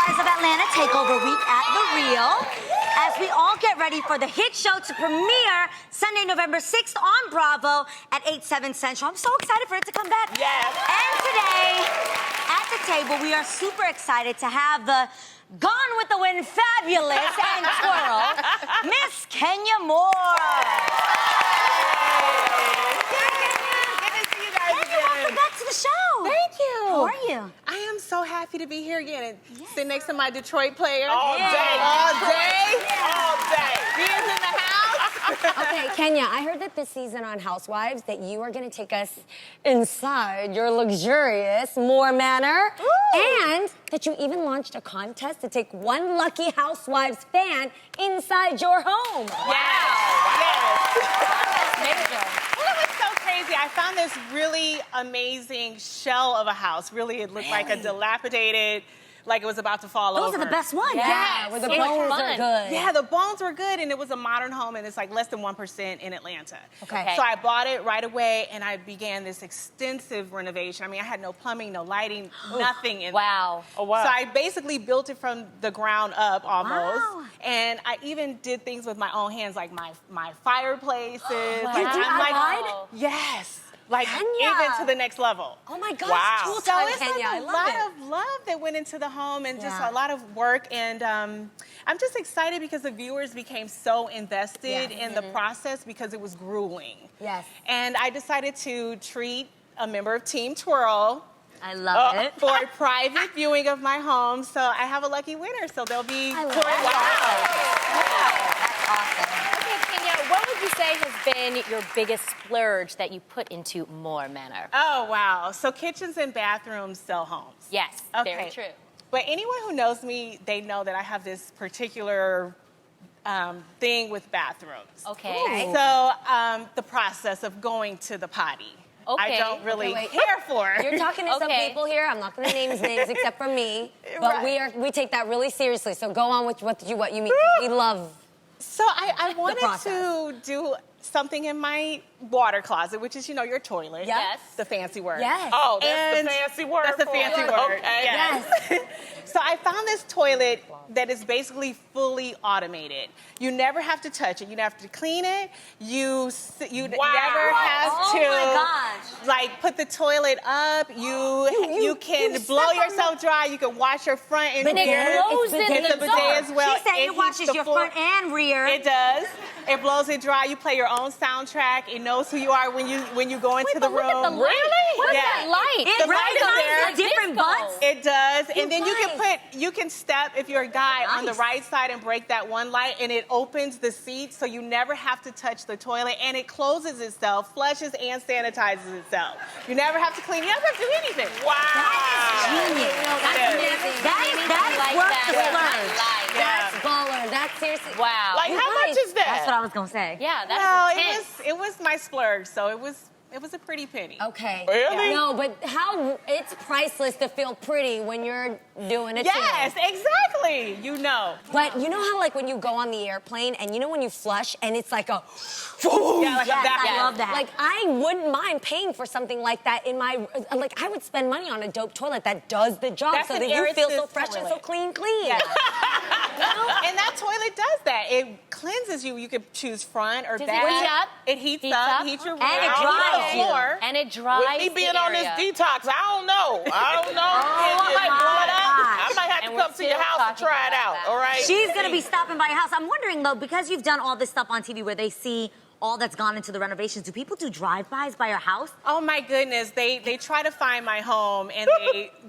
Housewives of Atlanta Takeover Week at The Real as we all get ready for the hit show to premiere Sunday, November 6th on Bravo at 8/7 Central. I'm so excited for it to come back. Yes. And today, at the table, we are super excited to have the Gone with the Wind fabulous and twirl, Miss Kenya Moore. Welcome back to the show. Thank you. How are you? I am so happy to be here again and sit next to my Detroit player. All day. All day. All day. He is in the house. Okay, Kenya, I heard that this season on Housewives that you are going to take us inside your luxurious Moore Manor. Ooh. And that you even launched a contest to take one lucky Housewives fan inside your home. Well, it was so crazy. I found this really amazing shell of a house. Really, it looked like a dilapidated, like it was about to fall over. Those are the best ones. Yeah, where the bones are good. Yeah, the bones were good, and it was a modern home, and it's like less than 1% in Atlanta. Okay. So I bought it right away, and I began this extensive renovation. I mean, I had no plumbing, no lighting, nothing in Wow. Oh, wow. So I basically built it from the ground up almost. Wow. And I even did things with my own hands, like my fireplaces. You DIY'd? Yes. Like Kenya. even to the next level. Oh my gosh, Wow. cool So time, it's Kenya. like I a love lot it. of love that went into the home and just Yeah. a lot of work. And I'm just excited because the viewers became so invested in the process because it was grueling. Yes. And I decided to treat a member of Team Twirl I love it. for a private viewing of my home. So I have a lucky winner. So they'll be I love touring it. Okay, Kenya, what would you say has been your biggest splurge that you put into Moore Manor? Oh, wow. So kitchens and bathrooms sell homes. Yes, Okay. very true. But anyone who knows me, they know that I have this particular thing with bathrooms. Okay. So the process of going to the potty, I Okay. don't really Okay, wait. care for. You're talking to some Okay. people here. I'm not going to name names except for me, but Right. we take that really seriously. So go on with what you mean. We love. So I wanted process. to do something in my water closet, which is, you know, your toilet. Yes. The fancy word. Yes. Oh, that's that's the the fancy word. That's the for fancy it. word. Okay. Yes. So I found this toilet that is basically fully automated. You never have to touch it. You never have to clean it. You never have Oh to my gosh. like put the toilet up. You can blow step on yourself dry. You can wash your front and But it rear. blows in It's the a bidet dark. as well. She said it heats washes the your floor. front and rear. It does. It blows it dry. You play your own soundtrack. It knows who you are when you go into the Look room. at the light. What is Yeah. that light? It The light is recognizes there. the different Disco. butts. It does. And then guys. you can step, if you're a guy, on the Nice. right side and break that one light, and it opens the seat so you never have to touch the toilet, and it closes itself, flushes and sanitizes itself. You never have to clean. You never have to do anything. Wow. Genius. That's Yeah. amazing. That is worth the splurge. That's baller. That's seriously. Wow. Like, how much is that? That's what I was gonna say. Yeah, No, that is intense. it was my splurge, so it was a pretty penny. Okay. Really? No, but how it's priceless to feel pretty when you're doing it. Yes, too. exactly. You know. But you know how like when you go on the airplane and you know when you flush and it's like a. Yeah, like Yes, that. I love that. Like I wouldn't mind paying for something like that in my like I would spend money on a dope toilet that does the job That's so an that you feel so air-assist fresh and so toilet. clean. Yeah. And that toilet does that. It cleanses you. You could choose front or Does it back. heat up? It heats Heats up, up? heats your And it room, dries heats the you. floor. And it dries With me being the on this area. detox, I don't know. I don't know. Oh, Might my blow it up. gosh. I might have And to we're come to your still house and talking try it about out. that. All right. She's gonna be stopping by your house. I'm wondering though, because you've done all this stuff on TV where they see all that's gone into the renovations, do people do drive-bys by your house? Oh my goodness, they try to find my home and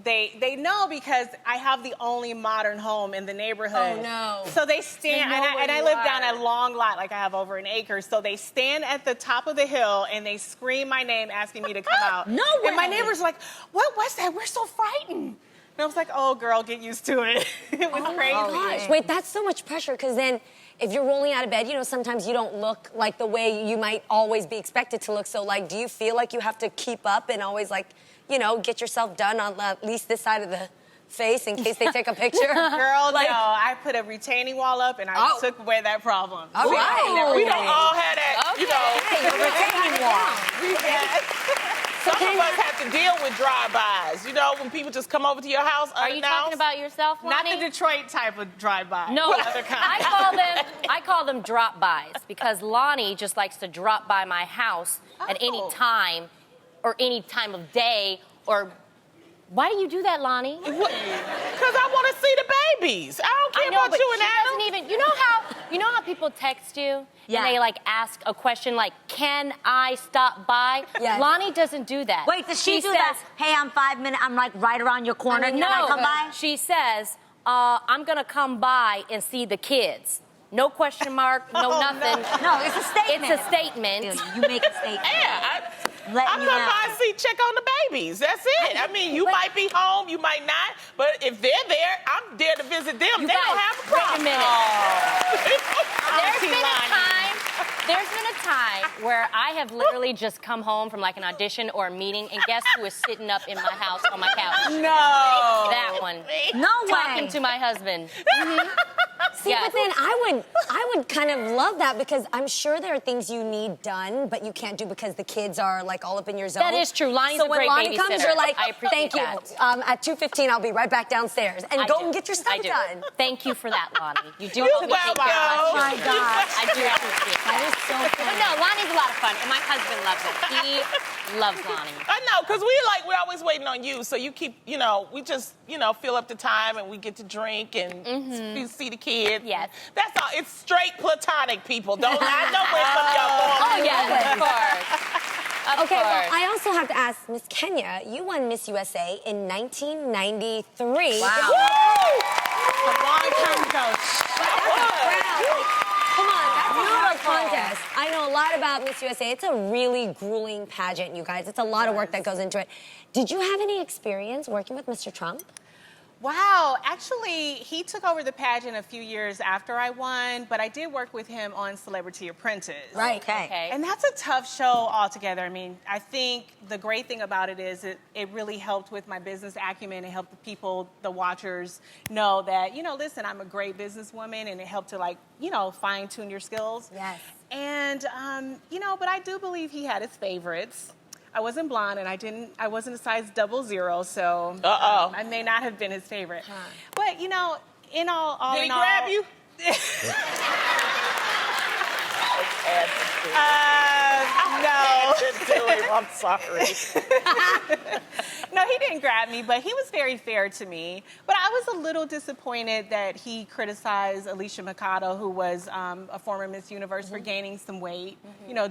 they know because I have the only modern home in the neighborhood. Oh, no. So they stand They know and where I you live are. down a long lot, like I have over an acre. So they stand at the top of the hill and they scream my name asking me to come out. No And my way. neighbor's like, what was that? We're so frightened. And I was like, oh girl, get used to it. It was crazy. Gosh, wait, that's so much pressure because then if you're rolling out of bed, you know, sometimes you don't look like the way you might always be expected to look. So, like, do you feel like you have to keep up and always, like, you know, get yourself done on at least this side of the face in case they take a picture? Girl, Like- no, I put a retaining wall up and I took away that problem. All right. We don't all have that, you know. Hey, you're retaining wall. Yes. Some of us have to deal with drive-bys. You know, when people just come over to your house Are you talking about yourself, Not Lonnie? the Detroit type of drive-by. No, Other kind. I call them drop-bys because Lonnie just likes to drop by my house at any time or any time of day or... Why do you do that, Lonnie? Because I want to see the babies. I don't care about but you and she Adam. doesn't even... You know how people text you? Yeah. And they, like, ask a question like, can I stop by? Yes. Lonnie doesn't do that. Wait, does she do that? Hey, I'm 5 minutes. I'm like right around your corner. Can I come by? She says, I'm going to come by and see the kids. No question mark, no nothing. No, it's a statement. It's a statement. You make a statement. Yeah, I'm Letting you gonna know. buy a seat, check on the babies. That's it. I mean, you might be home, you might not, but if they're there, I'm there to visit them. You They guys, don't have a problem. wait a minute. There's been a time where I have literally just come home from like an audition or a meeting, and guess who is sitting up in my house on my couch? No. That one. No Talking way. to my husband. See, Yes. but then I would kind of love that because I'm sure there are things you need done, but you can't do because the kids are like all up in your zone. That is true. Lonnie's so a when great Lonnie comes, babysitter. you're like, I appreciate thank you. that. At 2:15, I'll be right back downstairs and I go do. and get your stuff I do. done. Thank you for that, Lonnie. You do You help me take care of welcome. my Oh my God. I do appreciate That that. is so But funny. no, Lonnie's a lot of fun, and my husband loves it. He loves Lonnie. I know, because we're always waiting on you, so you keep, we just, fill up the time and we get to drink and see the kids. Yes. That's all. It's straight platonic, people. Don't I know where some of y'all going. Oh, yes, of course. Of Okay, well, course. I also have to ask, Miss Kenya, you won Miss USA in 1993. A long time ago. Come on, that's a hard contest. I know a lot about Miss USA. It's a really grueling pageant, you guys. It's a lot of work that goes into it. Did you have any experience working with Mr. Trump? Wow, actually, he took over the pageant a few years after I won, but I did work with him on Celebrity Apprentice. Right. Okay. And that's a tough show altogether. I mean, I think the great thing about it is it really helped with my business acumen. It helped the people, the watchers, know that, listen, I'm a great businesswoman, and it helped to, fine tune your skills. Yes. And, but I do believe he had his favorites. I wasn't blonde, and I wasn't a size 00, so I may not have been his favorite. But, in all Did he in all, grab you? No. I'm sorry. No, he didn't grab me, but he was very fair to me. But I was a little disappointed that he criticized Alicia Mikado, who was a former Miss Universe, for gaining some weight,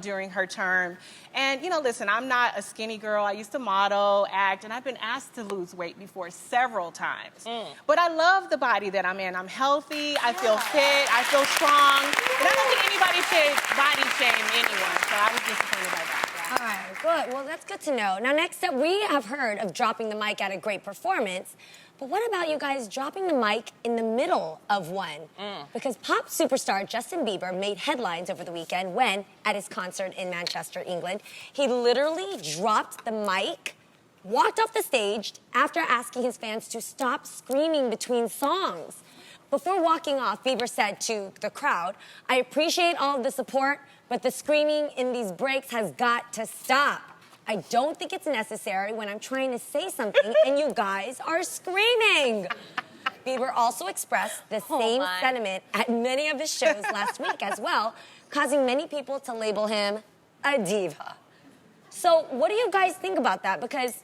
during her term. And, listen, I'm not a skinny girl. I used to model, act, and I've been asked to lose weight before several times. But I love the body that I'm in. I'm healthy. I feel fit. I feel strong. And I don't think anybody should body shame anyone. So I was disappointed by that. All right, good. Well, that's good to know. Now, next up, we have heard of dropping the mic at a great performance. But what about you guys dropping the mic in the middle of one? Because pop superstar Justin Bieber made headlines over the weekend when, at his concert in Manchester, England, he literally dropped the mic, walked off the stage after asking his fans to stop screaming between songs. Before walking off, Bieber said to the crowd, "I appreciate all of the support, but the screaming in these breaks has got to stop. I don't think it's necessary when I'm trying to say something and you guys are screaming." Bieber also expressed the same sentiment at many of his shows last week as well, causing many people to label him a diva. So what do you guys think about that? Because,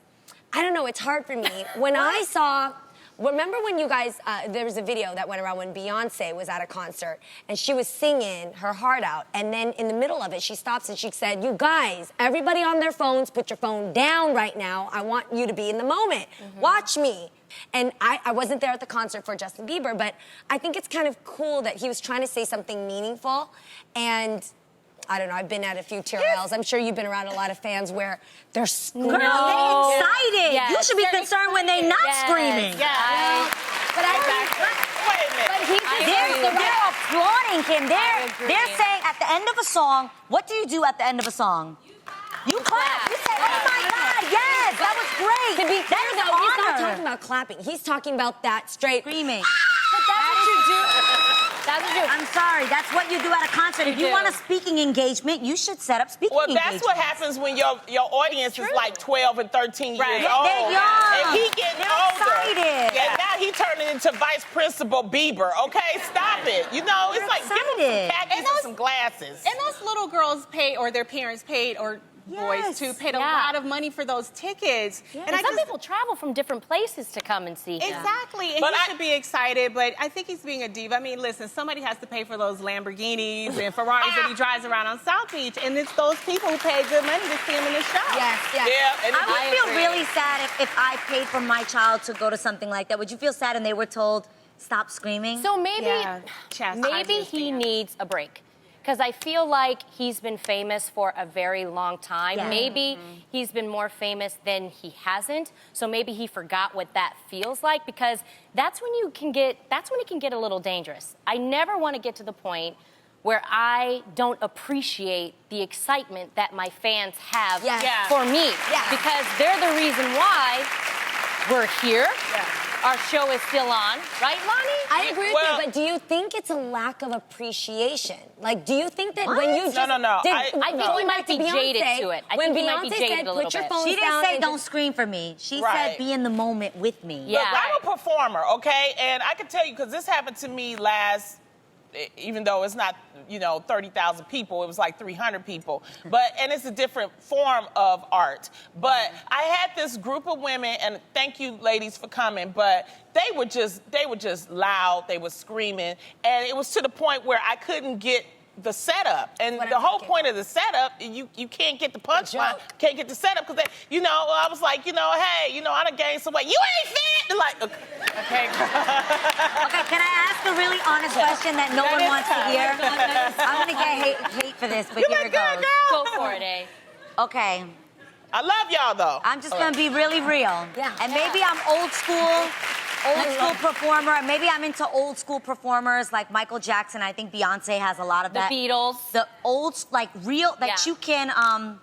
I don't know, it's hard for me. When I saw... Remember when you guys, there was a video that went around when Beyonce was at a concert and she was singing her heart out, and then in the middle of it, she stops and she said, "You guys, everybody on their phones, put your phone down right now. I want you to be in the moment. Watch me." And I wasn't there at the concert for Justin Bieber, but I think it's kind of cool that he was trying to say something meaningful. And I don't know, I've been at a few TRLs. I'm sure you've been around a lot of fans where they're screaming. Girl, they excited. Yes, You should be they're concerned when they're not screaming. Yeah. But I Wait a minute. But he just They're applauding him. agree. They're saying at the end of a song, what do you do at the end of a song? You clap. You say, "Oh my God, yes, that was great." To be clear, That's though, he's not honor. talking about clapping. He's talking about that straight Screaming. But that's what you do. That's what you do. I'm sorry. That's what you do at a concert. If you do. want a speaking engagement, you should set up speaking Well, engagements. that's what happens when your audience is like 12 and 13 years Right. old. They're young. And he getting They're older. excited. And now he turning into Vice Principal Bieber. Okay, stop it. You know, it's They're like give him excited. some khakis and some glasses. And those little girls paid, or their parents paid, or boys Yes. too, paid a Yeah. lot of money for those tickets. And some people travel from different places to come and see him. Exactly, and But he I- should be excited, but I think he's being a diva. I mean, listen, somebody has to pay for those Lamborghinis and Ferraris that he drives around on South Beach, and it's those people who pay good money to see him in the show. Yes, yes. Yeah, and I would I feel agree. really sad if I paid for my child to go to something like that. Would you feel sad and they were told, stop screaming? So maybe, Yeah, chastisement maybe he fans. needs a break. Because I feel like he's been famous for a very long time. Yeah. Maybe he's been more famous than he hasn't. So maybe he forgot what that feels like. Because that's when it can get a little dangerous. I never want to get to the point where I don't appreciate the excitement that my fans have Yes. Yeah. for me. Yeah. Because they're the reason why we're here. Our show is still on, right, Lonnie? I agree with Well- you, but do you think it's a lack of appreciation? Like, do you think that when you just No. did, I think he going might back to be jaded Beyonce, to it. I when think he Beyonce might be jaded said, a little "Put your bit." phones She didn't down," say and don't just- scream for me. She Right. said be in the moment with me. Yeah. Look, I'm a performer, okay? And I can tell you, because this happened to me even though it's not, 30,000 people, it was like 300 people. And it's a different form of art. But I had this group of women, and thank you ladies for coming, but they were just loud, they were screaming, and it was to the point where I couldn't get the setup. And What the I'm whole thinking. point of the setup, you can't get the punchline, joke. can't get the setup, because I was like, hey, I done gained some weight. You ain't fit! They're like, okay, girl. Okay, can I ask a really honest question that no one wants to hear? I'm gonna get hate for this, but here it goes. Go for it, eh? Okay, I love y'all though. I'm just gonna be really real. Yeah. And maybe I'm old school performer. And maybe I'm into old school performers like Michael Jackson. I think Beyonce has a lot of The that. Beatles. The old, like real, that Yeah. you can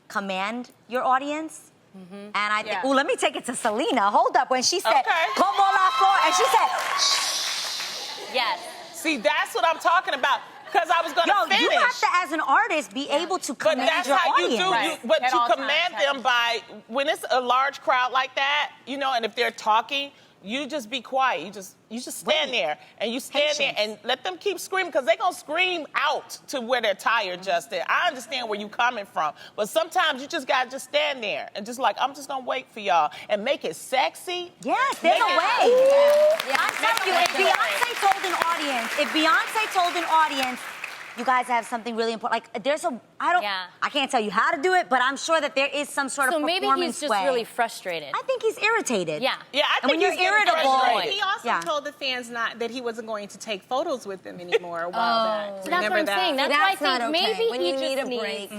command your audience. And I think, Yeah. let me take it to Selena. Hold up, when she said, Okay. "Como la flor," and she said, Yes. See, that's what I'm talking about. Because I was going "Yo, to finish. you have to, as an artist, be able to But command that's your how audience." you do. Right. But At you all command times, them by when it's a large crowd like that, and if they're talking, you just be quiet. You just stand there and you stand there and let them keep screaming, because they're gonna scream out to where they're tired, Justin. I understand where you coming from, but sometimes you just gotta just stand there and just I'm just gonna wait for y'all and make it sexy. Yes, there's a Make it- way. Yeah. I'm telling you, if Beyonce told an audience, you guys have something really important. Like, I can't tell you how to do it, but I'm sure that there is some sort So of maybe performance he's just way. really frustrated. I think he's irritated. Yeah. Yeah, I And think when you're he's getting irritable, frustrated. He also Yeah. told the fans that he wasn't going to take photos with them anymore a while back. So that's Remember what I'm that? saying. That's That's why I think not okay. maybe When he you just need a needs break.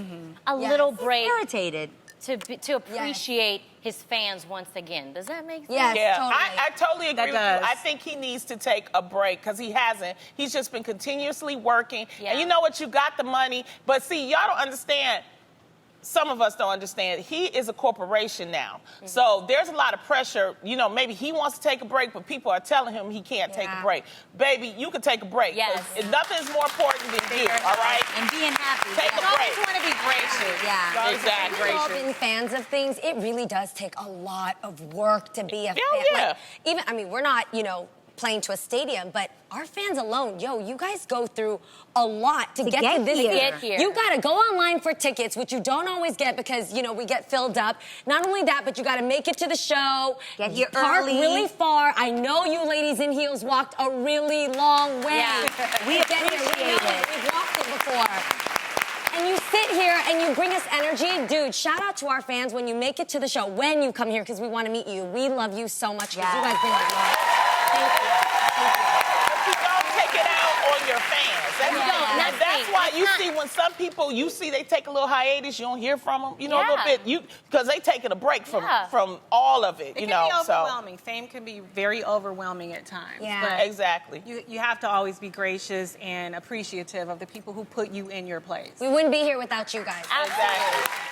a Yes. little He's break irritated. to appreciate his fans once again. Does that make sense? Yes, Yeah, totally. I totally agree with you. does. I think he needs to take a break, because he hasn't. He's just been continuously working. Yeah. And you know what? You got the money. But see, y'all don't understand. Some of us don't understand. He is a corporation now. So there's a lot of pressure. Maybe he wants to take a break, but people are telling him he can't take a Yeah. break. Baby, you can take a break. Yes. 'cause nothing's more important than you, all right? And being happy. Take You a always break. want to be gracious. Yeah. You always Exactly. wanna be We've all gracious. been fans of things. It really does take a lot of work to be a fan. yeah. We're not, playing to a stadium, but our fans alone, you guys go through a lot to get to this. here. Get here. You gotta go online for tickets, which you don't always get because, we get filled up. Not only that, but you gotta make it to the show. Get here Park early. really far. I know you ladies in heels walked a really long way. Yeah. We to get here. appreciate it. We've walked it before. And you sit here and you bring us energy. Dude, shout out to our fans when you make it to the show, when you come here, because we want to meet you. We love you so much because you Yes. guys bring a lot. Thank you. But you don't take it out on your fans. That's That's the why thing. you see when some people, they take a little hiatus, you don't hear from them, a Yeah. little bit, because they taking a break from all of it, It can be so. overwhelming. Fame can be very overwhelming at times. Yeah. But Exactly. you have to always be gracious and appreciative of the people who put you in your place. We wouldn't be here without you guys. Absolutely. Exactly.